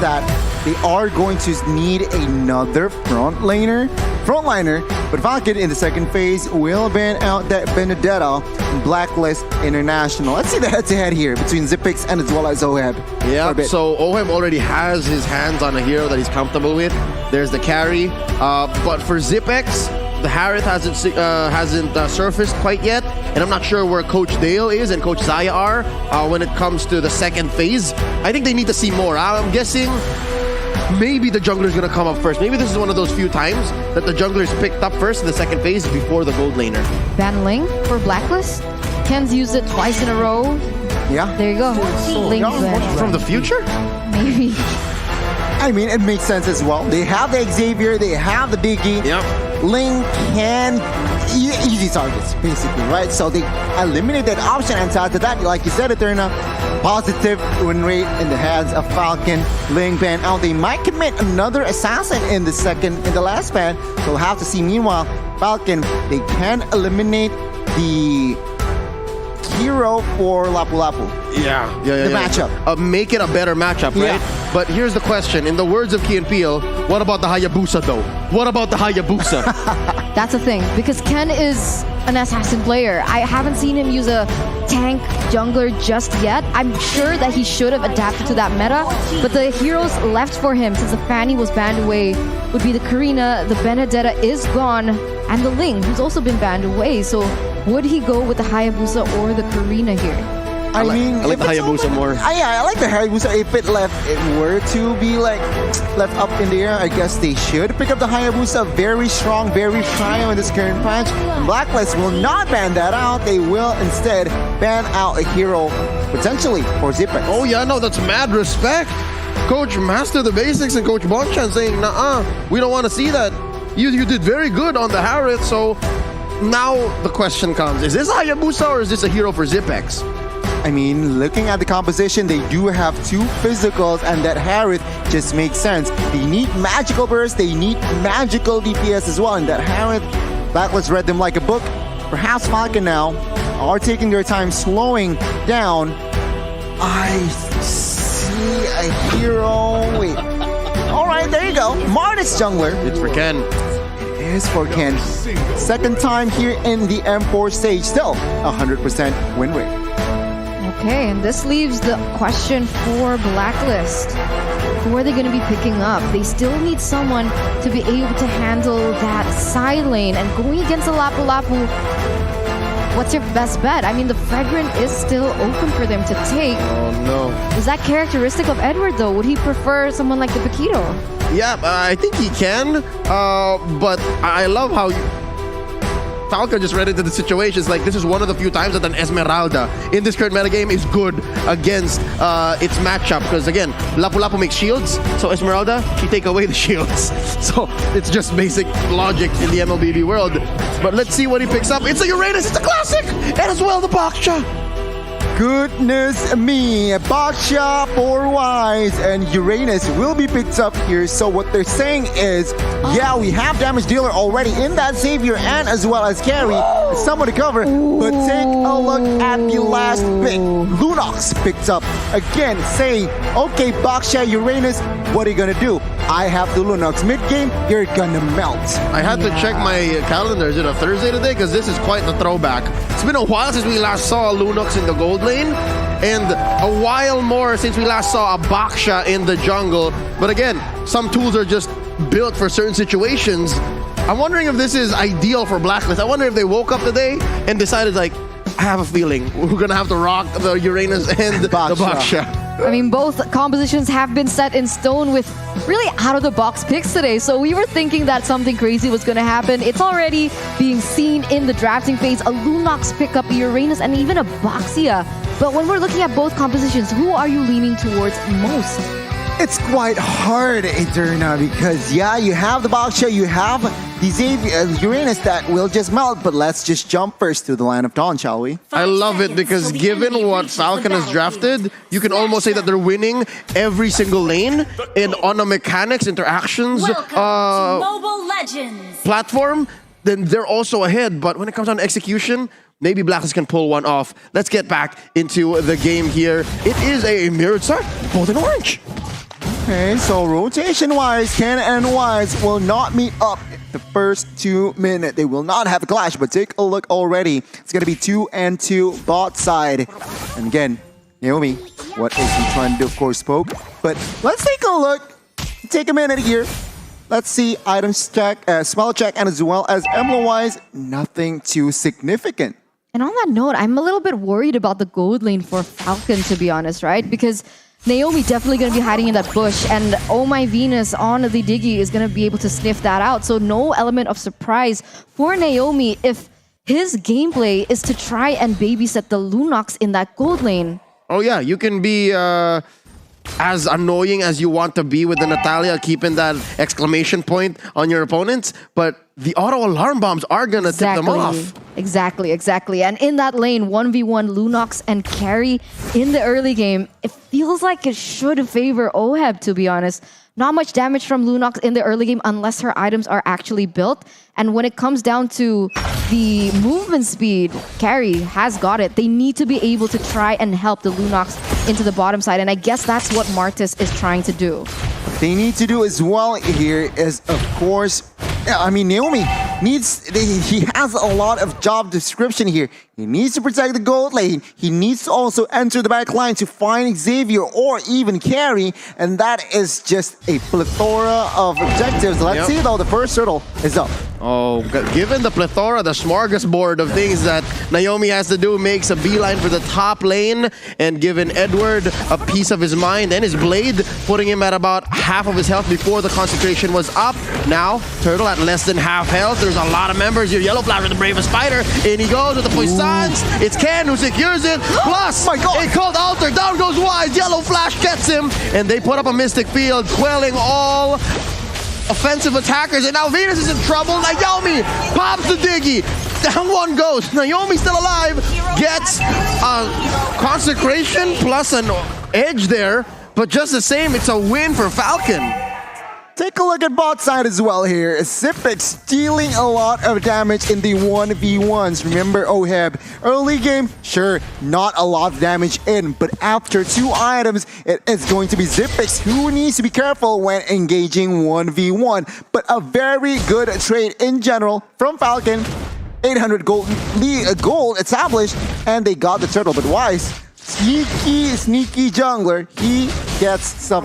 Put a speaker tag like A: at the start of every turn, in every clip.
A: that they are going to need another frontliner. But Falcon in the second phase will ban out that Benedetta in Blacklist International. Let's see the head-to-head here between Zipix and as well as Oheb.
B: Yeah, so Oheb already has his hands on a hero that he's comfortable with. There's the carry. But for Zipex, the Harith hasn't surfaced quite yet. And I'm not sure where Coach Dale is and Coach Zaya are when it comes to the second phase. I think they need to see more. I'm guessing maybe the jungler is going to come up first. Maybe this is one of those few times that the jungler is picked up first in the second phase before the gold laner.
C: Ban Ling for Blacklist. Ken's used it twice in a row.
A: Yeah.
C: There you go. Ling's ban.
B: From the future?
C: Maybe.
A: I mean, it makes sense as well. They have the Xavier, they have the Diggy.
B: Yep.
A: Ling can easy targets, basically, right? So they eliminate that option, and to that, like you said, Eterna, positive win rate in the hands of Falcon. Ling ban out. They might commit another assassin in the last ban. So we'll have to see. Meanwhile, Falcon, they can eliminate the hero for Lapu Lapu.
B: Yeah.
A: The matchup.
B: Make it a better matchup, right?
A: Yeah.
B: But here's the question. In the words of Key and Peele, what about the Hayabusa, though? What about the Hayabusa?
C: That's the thing, because Ken is an assassin player. I haven't seen him use a tank jungler just yet. I'm sure that he should have adapted to that meta, but the heroes left for him since the Fanny was banned away would be the Karina, the Benedetta is gone, and the Ling, who's also been banned away. So would he go with the Hayabusa or the Karina here?
A: I
B: like the Hayabusa more.
A: I like the Hayabusa. If it were to be left up in the air, I guess they should pick up the Hayabusa. Very strong, very trio in this current patch. Blacklist will not ban that out. They will instead ban out a hero potentially for Zipex.
B: Oh yeah, no, that's mad respect. Coach Master the Basics and Coach Bonchan saying, nah, we don't want to see that. You did very good on the Harith. So now the question comes: is this a Hayabusa or is this a hero for Zipex?
A: I mean, looking at the composition, they do have two physicals, and that Harith just makes sense. They need magical burst, they need magical DPS as well, and that Harith, Blacklist read them like a book. Perhaps Falcon now are taking their time slowing down. I see a hero. Wait. All right, there you go. Martis jungler.
B: It's for Ken.
A: It is for Ken. Second time here in the M4 stage. Still 100% win rate.
C: Okay, and this leaves the question for Blacklist. Who are they going to be picking up? They still need someone to be able to handle that side lane. And going against the Lapu Lapu, what's your best bet? I mean, the Fragrant is still open for them to take.
B: Oh no.
C: Is that characteristic of Edward though? Would he prefer someone like the Paquito?
B: Yeah, I think he can. But I love how Falcon just read into the situation. It's like this is one of the few times that an Esmeralda in this current metagame is good against its matchup. Because again, Lapu Lapu makes shields, so Esmeralda, she take away the shields. So it's just basic logic in the mlbb world. But let's see what he picks up. It's a Uranus, it's a classic! And as well the Baksha.
A: Goodness me, Baksha for Wise and Uranus will be picked up here. So what they're saying is, yeah, we have damage dealer already in that Xavier and as well as carry. Someone to cover, but take a look at the last pick. Lunox picked up again, saying, okay, Baksha, Uranus, what are you gonna do? I have the Lunox mid game, you're gonna melt.
B: I had to check my calendar. Is it a Thursday today? Because this is quite the throwback. It's been a while since we last saw Lunox in the gold lane, and a while more since we last saw a Baksha in the jungle. But again, some tools are just built for certain situations. I'm wondering if this is ideal for Blacklist. I wonder if they woke up today and decided, like, I have a feeling we're gonna have to rock the Uranus and the Baksha.
C: I mean, both compositions have been set in stone with really out-of-the-box picks today. So we were thinking that something crazy was going to happen. It's already being seen in the drafting phase. A Lunox pickup, a Uranus, and even a Baksha. But when we're looking at both compositions, who are you leaning towards most?
A: It's quite hard, Eterna, because yeah, you have the Baksha, you have the Xavier, Uranus that will just melt, but let's just jump first to the Line of Dawn, shall we?
B: I love it because given what Falcon has drafted, you can almost say that they're winning every single lane, and on a mechanics, interactions,
D: Mobile Legends
B: platform, then they're also ahead. But when it comes down to execution, maybe Blacklist can pull one off. Let's get back into the game here. It is a mirrored start, both in orange.
A: Okay, so rotation-wise, Ken and Wise will not meet up the first 2 minutes. They will not have a clash, but take a look already. It's going to be 2-2 bot side. And again, Naomi, what is he trying to do? Of course, poke. But let's take a look. Take a minute here. Let's see items check, spell check, and as well as emblem-wise, nothing too significant.
C: And on that note, I'm a little bit worried about the gold lane for Falcon, to be honest, right? Because Naomi definitely going to be hiding in that bush, and Oh My Venus on the Diggy is going to be able to sniff that out. So no element of surprise for Naomi if his gameplay is to try and babysit the Lunox in that gold lane.
B: Oh yeah, you can be as annoying as you want to be with the Natalia, keeping that exclamation point on your opponents, but the auto alarm bombs are gonna tip them off.
C: Exactly. And in that lane, 1v1 Lunox and carry in the early game, it feels like it should favor Oheb, to be honest. Not much damage from Lunox in the early game unless her items are actually built. And when it comes down to the movement speed, Carry has got it. They need to be able to try and help the Lunox into the bottom side. And I guess that's what Martis is trying to do.
A: What they need to do as well here is, of course, I mean, Naomi needs, he has a lot of job description here. He needs to protect the gold lane. He needs to also enter the back line to find Xavier or even Carry. And that is just a plethora of objectives. Let's see though, the first turtle is up.
B: Oh, given the plethora, the smorgasbord of things that Naomi has to do, makes a beeline for the top lane, and given Edward a piece of his mind and his blade, putting him at about half of his health before the concentration was up. Now, Turtle at less than half health. There's a lot of members here. Yellow Flash with the bravest fighter. In he goes with the Poissons. It's Ken who secures it. Plus,
A: my God,
B: a cold altar. Down goes Wise. Yellow Flash gets him. And they put up a Mystic Field, quelling all offensive attackers, and now Venus is in trouble. Naomi pops the Diggy. Down one goes. Naomi still alive. Gets a consecration plus an edge there, but just the same, it's a win for Falcon.
A: Take a look at bot side as well here. Zipex stealing a lot of damage in the 1v1s. Remember Oheb, early game, sure, not a lot of damage in, but after 2 items, it is going to be Zipex who needs to be careful when engaging 1v1. But a very good trade in general from Falcon. 800 gold established, and they got the turtle. But Wise, sneaky jungler, he gets some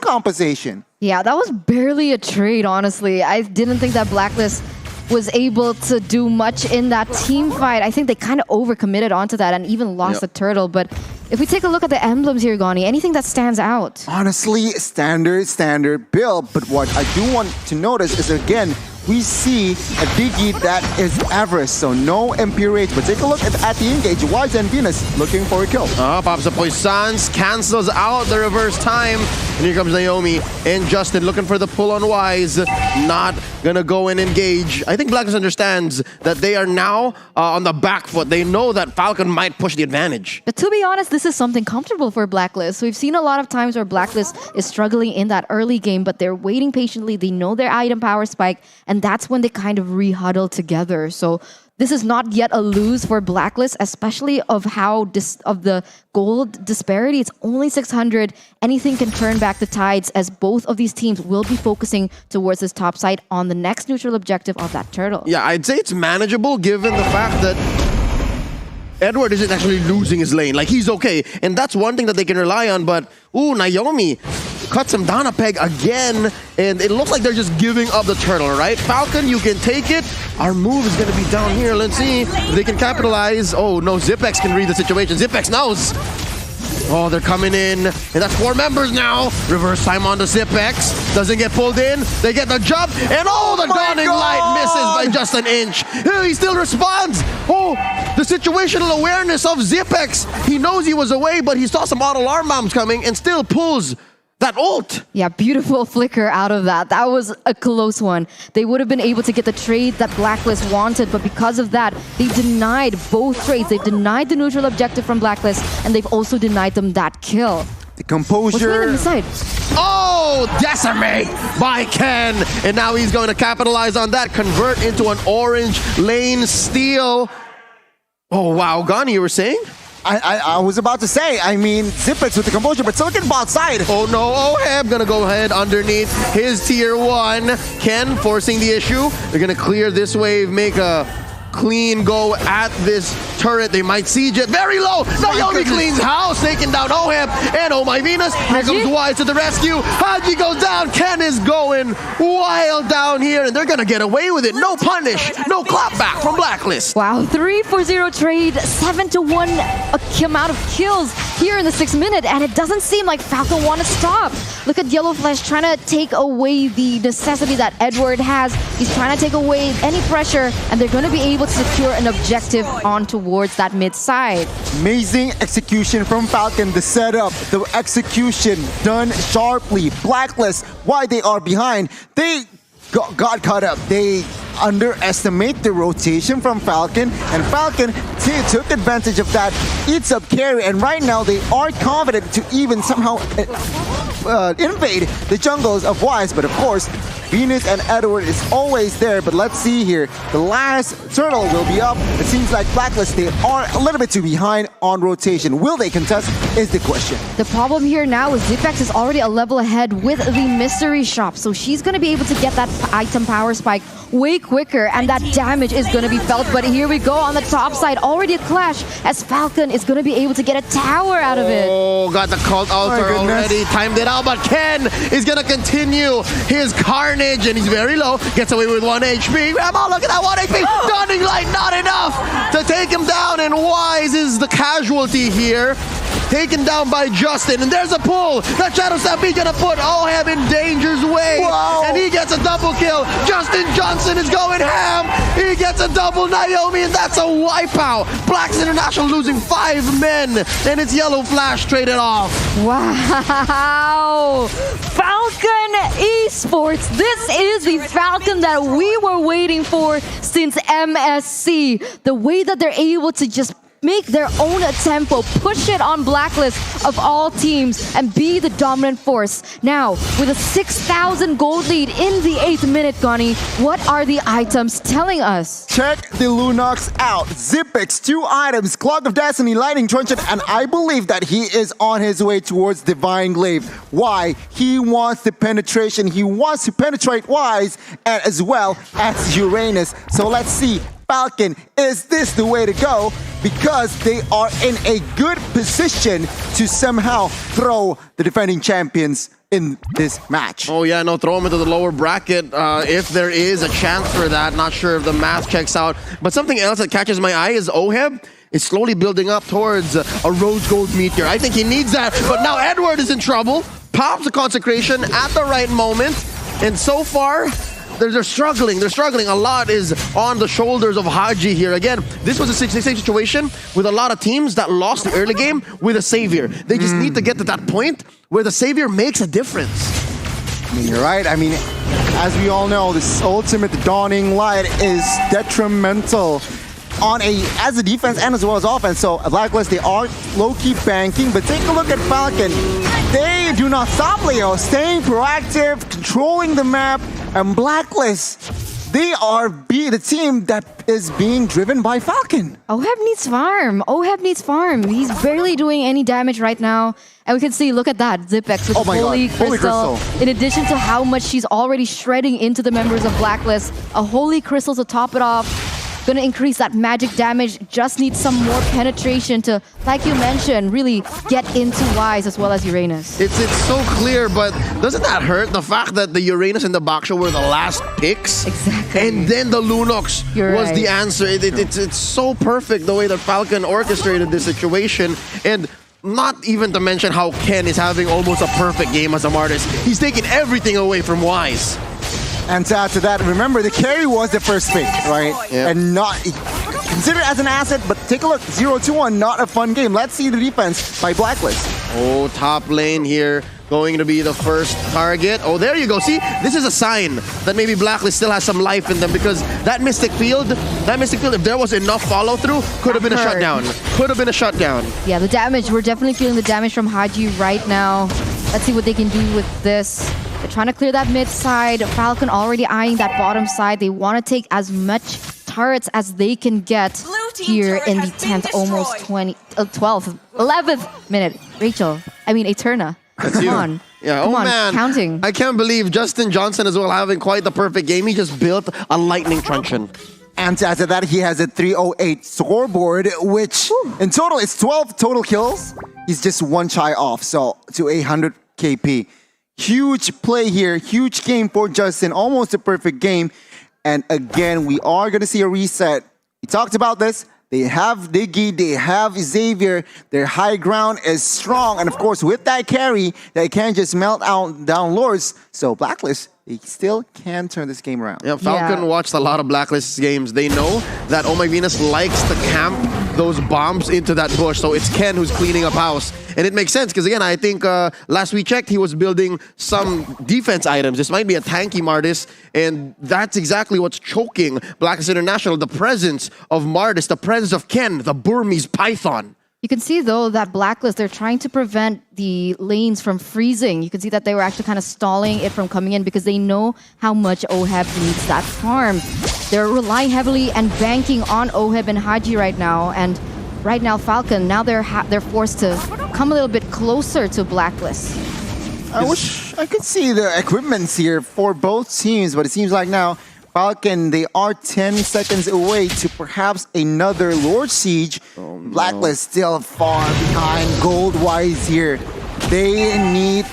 A: compensation.
C: Yeah, that was barely a trade, honestly. I didn't think that Blacklist was able to do much in that team fight. I think they kind of overcommitted onto that and even lost the turtle. But if we take a look at the emblems here, Gani, anything that stands out?
A: Honestly, standard build. But what I do want to notice is, again, we see a Diggy that is average, so no MP rage. But take a look at the engage. Wise and Venus looking for a kill.
B: Pops the Poissons, cancels out the reverse time. And here comes Naomi and Justin looking for the pull on Wise. Not gonna go and engage. I think Blacklist understands that they are now on the back foot. They know that Falcon might push the advantage.
C: But to be honest, this is something comfortable for Blacklist. We've seen a lot of times where Blacklist is struggling in that early game, but they're waiting patiently. They know their item power spike, and that's when they kind of re-huddle together. So this is not yet a lose for Blacklist, especially of how of the gold disparity. It's only 600. Anything can turn back the tides, as both of these teams will be focusing towards this top side on the next neutral objective of that turtle.
B: Yeah, I'd say it's manageable given the fact that Edward isn't actually losing his lane. Like, he's okay. And that's one thing that they can rely on. But, ooh, Naomi cuts him down a peg again. And it looks like they're just giving up the turtle, right? Falcon, you can take it. Our move is going to be down here. Let's see if they can capitalize. Oh, no, Zipex can read the situation. Zipex knows. Oh, they're coming in. And that's 4 members now. Reverse time on the Zipex. Doesn't get pulled in. They get the jump. And oh, the dawning light misses by just an inch. He still responds. Oh, the situational awareness of Zipex. He knows he was away, but he saw some auto alarm bombs coming and still pulls that ult.
C: Yeah, beautiful flicker out of that. That was a close one. They would have been able to get the trade that Blacklist wanted, but because of that, they denied both trades. They've denied the neutral objective from Blacklist, and they've also denied them that kill.
A: The composure.
C: What's going on
B: Oh, decimate by Ken. And now he's going to capitalize on that. Convert into an orange lane steal. Oh, wow. Gani, you were saying?
A: I was about to say, I mean, Zipex with the composure, but Silicon bot side.
B: Oh no, Oheb gonna go ahead underneath his tier 1. Ken forcing the issue. They're gonna clear this wave, make a clean go at this turret. They might siege it very low. Naomi cleans house, taking down Oheb. And oh my Venus, here comes Wise to the rescue. Haji goes down. Ken is going wild down here, and they're gonna get away with it. No punish, no clapback from Blacklist.
C: Wow, 3-4-0 trade, 7-1 amount of kills here in the 6th minute, and it doesn't seem like Falcon want to stop. Look at Yellow Flash trying to take away the necessity that Edward has. He's trying to take away any pressure, and they're going to be able to secure an objective on towards that mid side.
A: Amazing execution from Falcon. The setup, the execution done sharply. Blacklist, why they are behind, they got caught up. They underestimate the rotation from Falcon, and Falcon took advantage of that, eats up carry, and right now they are confident to even somehow invade the jungles of Wise, but of course Venus and Edward is always there. But let's see here, the last turtle will be up. It seems like Blacklist, they are a little bit too behind on rotation. Will they contest is the question.
C: The problem here now is Zipex is already a level ahead with the mystery shop, so she's going to be able to get that item power spike way quicker, and that damage is going to be felt. But here we go on the top side, already a clash as Falcon is going to be able to get a tower out of it.
B: Oh, got the cult altar already, timed it out, but Ken is going to continue his carnage, and he's very low, gets away with 1 HP. Grandma, look at that 1 HP, Daunting Light, not enough to take him down, and Wise is the casualty here. Taken down by Justin, and there's a pull. That Shadow Stampede gonna put Oheb in danger's way.
A: Wow.
B: And he gets a double kill. Justin Johnson is going ham. He gets a double Naomi, and that's a wipeout. Blacks International losing 5 men, and it's Yellow Flash traded off.
C: Wow! Falcon Esports! This is the Falcon that we were waiting for since MSC. The way that they're able to just make their own tempo, push it on Blacklist of all teams, and be the dominant force. Now, with a 6,000 gold lead in the 8th minute, Goni, what are the items telling us?
A: Check the Lunox out. Zipex, 2 items, Clock of Destiny, Lightning Truncheon, and I believe that he is on his way towards Divine Glaive. Why? He wants the penetration. He wants to penetrate Wise, and as well as Uranus. So let's see. Falcon, is this the way to go? Because they are in a good position to somehow throw the defending champions in this match.
B: Oh yeah, no, throw him into the lower bracket if there is a chance for that. Not sure if the math checks out. But something else that catches my eye is Oheb is slowly building up towards a rose gold meteor. I think he needs that, but now Edward is in trouble. Pops the consecration at the right moment, and so far, they're struggling. They're struggling. A lot is on the shoulders of Haji here. Again, this was a 66 situation with a lot of teams that lost the early game with a savior. They just need to get to that point where the savior makes a difference.
A: I mean, you're right. I mean, as we all know, this ultimate Dawning Light is detrimental on as a defense and as well as offense. So Blacklist, they are low-key banking, but take a look at Falcon. They do not stop, Leo, staying proactive, controlling the map, and Blacklist, they are the team that is being driven by Falcon.
C: Oheb needs farm. Oheb needs farm. He's barely doing any damage right now. And we can see, look at that, Zipex with Holy Crystal. In addition to how much she's already shredding into the members of Blacklist, a Holy Crystal to top it off. Gonna increase that magic damage, just needs some more penetration to, like you mentioned, really get into Wise as well as Uranus.
B: It's so clear, but doesn't that hurt? The fact that the Uranus and the Baksha were the last picks?
C: Exactly.
B: And then the Lunox was the answer. It's so perfect the way that Falcon orchestrated this situation. And not even to mention how Ken is having almost a perfect game as a Martis. He's taking everything away from Wise.
A: And to add to that, remember, the carry was the first pick, right?
B: Yeah.
A: And not considered as an asset, but take a look, 0-2-1, not a fun game. Let's see the defense by Blacklist.
B: Oh, top lane here, going to be the first target. Oh, there you go. See, this is a sign that maybe Blacklist still has some life in them, because that Mystic Field, if there was enough follow-through, could have been a shutdown. Could have been a shutdown.
C: Yeah, the damage, we're definitely feeling the damage from Haji right now. Let's see what they can do with this. They're trying to clear that mid side. Falcon already eyeing that bottom side. They want to take as much turrets as they can get. here in the 10th, almost 12th, 11th minute. Rachel, Eterna. Come on.
B: Yeah,
C: Come on,
B: man.
C: counting.
B: I can't believe Justin Johnson as well having quite the perfect game. He just built a lightning truncheon.
A: And to add to that, he has a 308 scoreboard, which in total is 12 total kills. He's just one shy off, so to 800 KP. Huge play here, huge game for Justin, almost a perfect game. And again, we are going to see a reset. We talked about this. They have Diggy, they have Xavier. Their high ground is strong. And of course, with that carry, they can't just melt out down Lords. So Blacklist, they still can turn this game around.
B: Yeah, Falcon watched a lot of Blacklist games. They know that Oh My Venus likes to camp those bombs into that bush. So it's Ken who's cleaning up house. And it makes sense because, again, I think last we checked, he was building some defense items. This might be a tanky Mardis, and that's exactly what's choking Blacklist International, the presence of Mardis, the presence of Ken, the Burmese Python.
C: You can see, though, that Blacklist, they're trying to prevent the lanes from freezing. You can see that they were actually kind of stalling it from coming in because they know how much Oheb needs that farm. They're relying heavily and banking on Oheb and Haji right now. And right now, Falcon, now they're forced to come a little bit closer to Blacklist.
A: I wish I could see the equipments here for both teams, but it seems like now Falcon, they are 10 seconds away to perhaps another Lord Siege.
B: Oh, no.
A: Blacklist still far behind gold-wise here. They need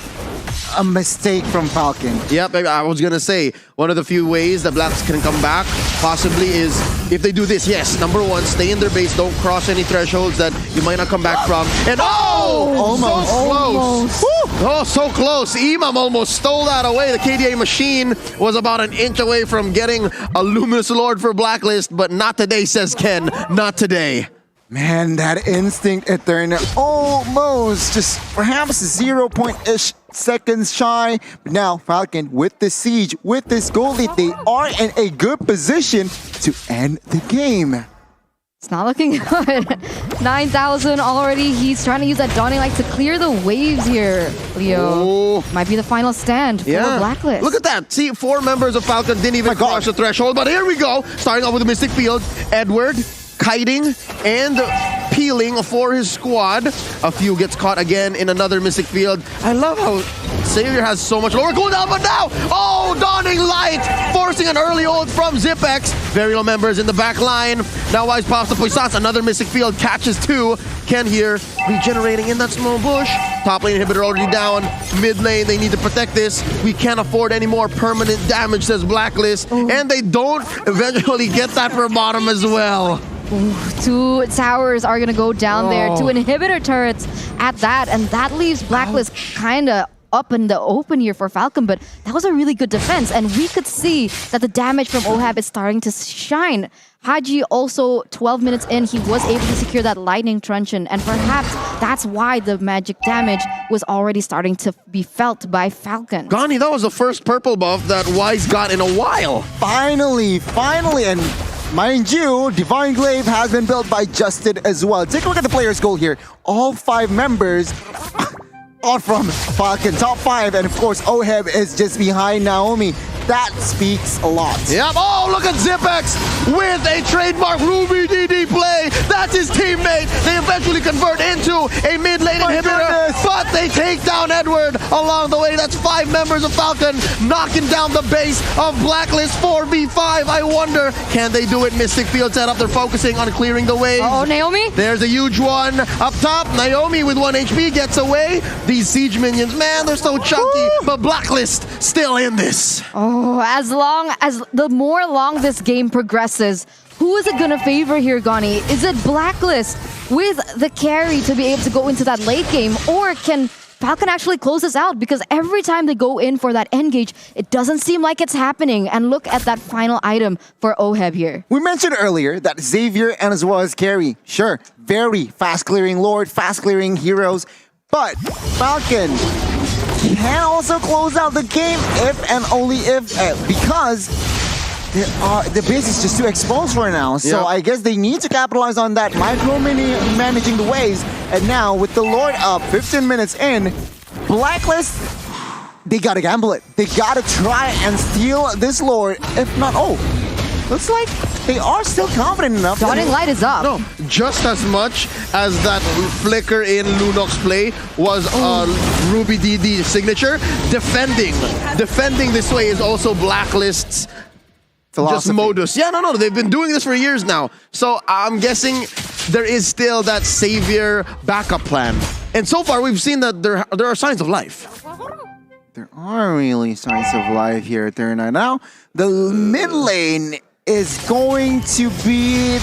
A: a mistake from Falcon.
B: Yep, I was going to say, one of the few ways that Blacks can come back possibly is if they do this. Yes, number one, stay in their base, don't cross any thresholds that you might not come back from. And
A: Almost.
B: so close. Oh, so close. Imam almost stole that away. The KDA machine was about an inch away from getting a Luminous Lord for Blacklist, but not today, says Ken. Not today.
A: Man, that instinct Eterna almost just perhaps 0.ish seconds shy. But now Falcon with the siege, with this goal lead, they are in a good position to end the game.
C: It's not looking good. 9,000 already. He's trying to use that Dawning Light to clear the waves here, Leo. Might be the final stand for Blacklist.
B: Look at that. See, 4 members of Falcon didn't even cross the threshold, but here we go. Starting off with the Mystic Field. Edward kiting and peeling for his squad. A few gets caught again in another Mystic Field. I love how Xavier has so much lower cooldown, but now, Dawning Light, forcing an early ult from Zipex. Very low members in the back line. Now Wise pops the Poissons, another Mystic Field, catches 2. Ken here, regenerating in that small bush. Top lane inhibitor already down. Mid lane, they need to protect this. We can't afford any more permanent damage, says Blacklist. And they don't eventually get that for bottom as well.
C: Ooh, 2 towers are going to go down there. 2 inhibitor turrets at that. And that leaves Blacklist kind of up in the open here for Falcon. But that was a really good defense. And we could see that the damage from Oheb is starting to shine. Haji also, 12 minutes in, he was able to secure that lightning truncheon. And perhaps that's why the magic damage was already starting to be felt by Falcon.
B: Gani, that was the first purple buff that Wise got in a while.
A: Finally. And mind you, Divine Glaive has been built by Justin as well. Take a look at the player's goal here. All 5 members are from Falcon, top 5. And of course, Oheb is just behind Naomi. That speaks a lot.
B: Yep. Look at Zipex with a trademark Ruby DD play. That's his teammate. They eventually convert into a mid lane inhibitor, but they take down Edward along the way. That's 5 members of Falcon knocking down the base of Blacklist 4v5. I wonder, can they do it? Mystic Field setup. They're focusing on clearing the waves.
C: Naomi?
B: There's a huge one up top. Naomi with 1 HP gets away. These siege minions, man, they're so chunky, but Blacklist still in this.
C: As the more long this game progresses, who is it gonna favor here, Gani? Is it Blacklist with the carry to be able to go into that late game, or can Falcon actually close this out? Because every time they go in for that engage, it doesn't seem like it's happening. And look at that final item for Oheb here.
A: We mentioned earlier that Xavier and as well as Carry, sure, very fast clearing Lord, fast clearing heroes, but Falcon can also close out the game if and only if, because the base is just too exposed for now. So I guess they need to capitalize on that managing the waves. And now with the Lord up 15 minutes in, Blacklist, they gotta gamble it. They gotta try and steal this Lord. If not, looks like they are still confident enough.
C: Dawning Light is up.
B: No, just as much as that flicker in Lunok's play was Ruby DD signature, defending this way is also Blacklist's
A: Philosophy.
B: just modus. Yeah, no, they've been doing this for years now. So I'm guessing there is still that savior backup plan. And so far, we've seen that there are signs of life.
A: There are really signs of life here at Terna. Now, the mid lane is going to be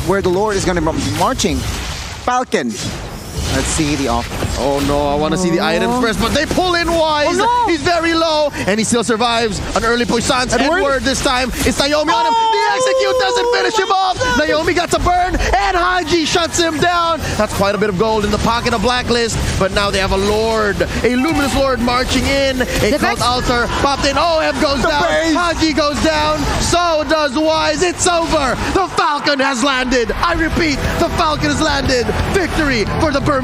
A: where the Lord is going to be marching. Falcon. Let's see the off.
B: Oh no, I want to see the items first, but they pull in Wise.
C: Oh, no.
B: He's very low, and he still survives an early puissance. Edward this time. It's Naomi on him. The execute doesn't finish him off. Naomi got to burn, and Haji shuts him down. That's quite a bit of gold in the pocket of Blacklist, but now they have a Lord, a Luminous Lord marching in. A cult altar popped in. Oh, M goes down.
A: base.
B: Haji goes down. So does Wise. It's over. The Falcon has landed. I repeat, the Falcon has landed. Victory for the Burmese.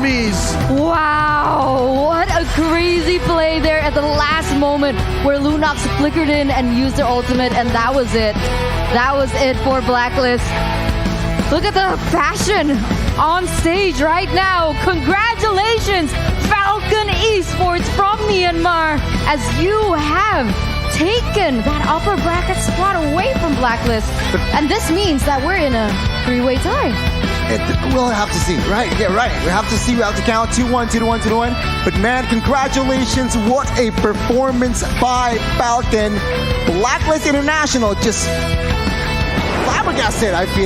C: Wow, what a crazy play there at the last moment where Lunox flickered in and used their ultimate, and that was it. That was it for Blacklist. Look at the passion on stage right now. Congratulations, Falcon Esports from Myanmar, as you have taken that upper bracket spot away from Blacklist. And this means that we're in a three-way tie.
A: We'll have to see, right? Yeah, right. We have to see. We have to count 2-1, 2-1, 2-1. But man, congratulations! What a performance by Falcon. Blacklist International just flabbergasted, I feel.